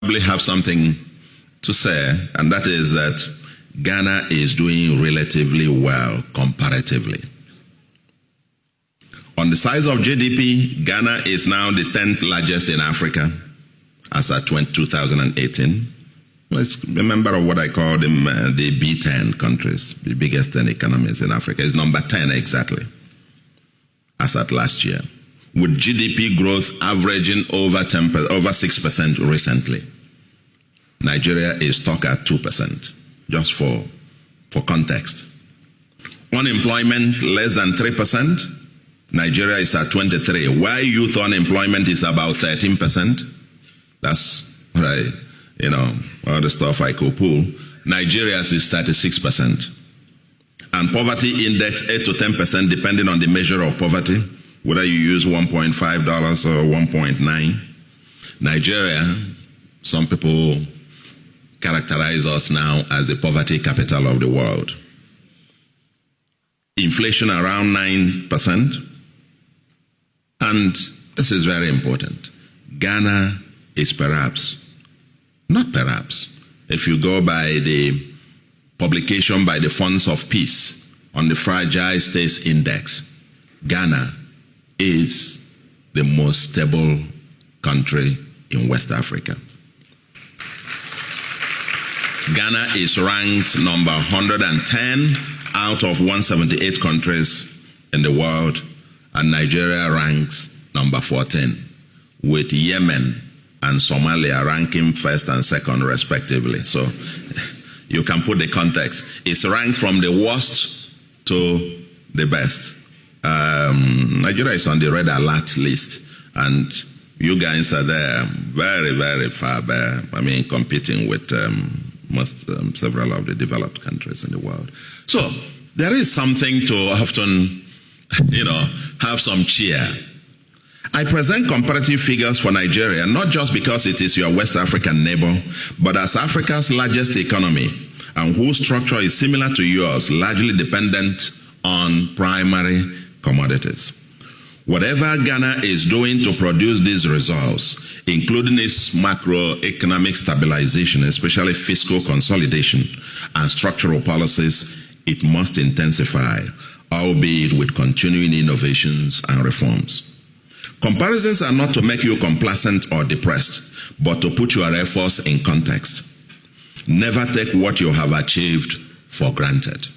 probably have something to say, and that is that Ghana is doing relatively well comparatively. On the size of GDP, Ghana is now the 10th largest in Africa as at 2018. It's a member of what I call the B10 countries, the biggest 10 economies in Africa. It's number 10 exactly, as at last year, with GDP growth averaging over 6% recently. Nigeria is stuck at 2%, just for context. Unemployment less than 3%. Nigeria is at 23%. Why youth unemployment is about 13%? That's right. All the stuff I could pull. Nigeria's is 36%. And poverty index 8 to 10% depending on the measure of poverty, whether you use $1.5 or 1.9. Nigeria, some people characterize us now as the poverty capital of the world. Inflation around 9%. And this is very important. Ghana is not perhaps, if you go by the publication by the Funds of Peace on the Fragile States Index, Ghana is the most stable country in West Africa. Ghana is ranked number 110 out of 178 countries in the world, and Nigeria ranks number 14, with Yemen and Somalia ranking first and second respectively. So you can put the context. It's ranked from the worst to the best. Nigeria is on the red alert list, and you guys are there very, very far there. Competing with several of the developed countries in the world. So there is something to often, have some cheer. I present comparative figures for Nigeria, not just because it is your West African neighbor, but as Africa's largest economy and whose structure is similar to yours, largely dependent on primary commodities. Whatever Ghana is doing to produce these results, including its macroeconomic stabilization, especially fiscal consolidation and structural policies, it must intensify, albeit with continuing innovations and reforms. Comparisons are not to make you complacent or depressed, but to put your efforts in context. Never take what you have achieved for granted.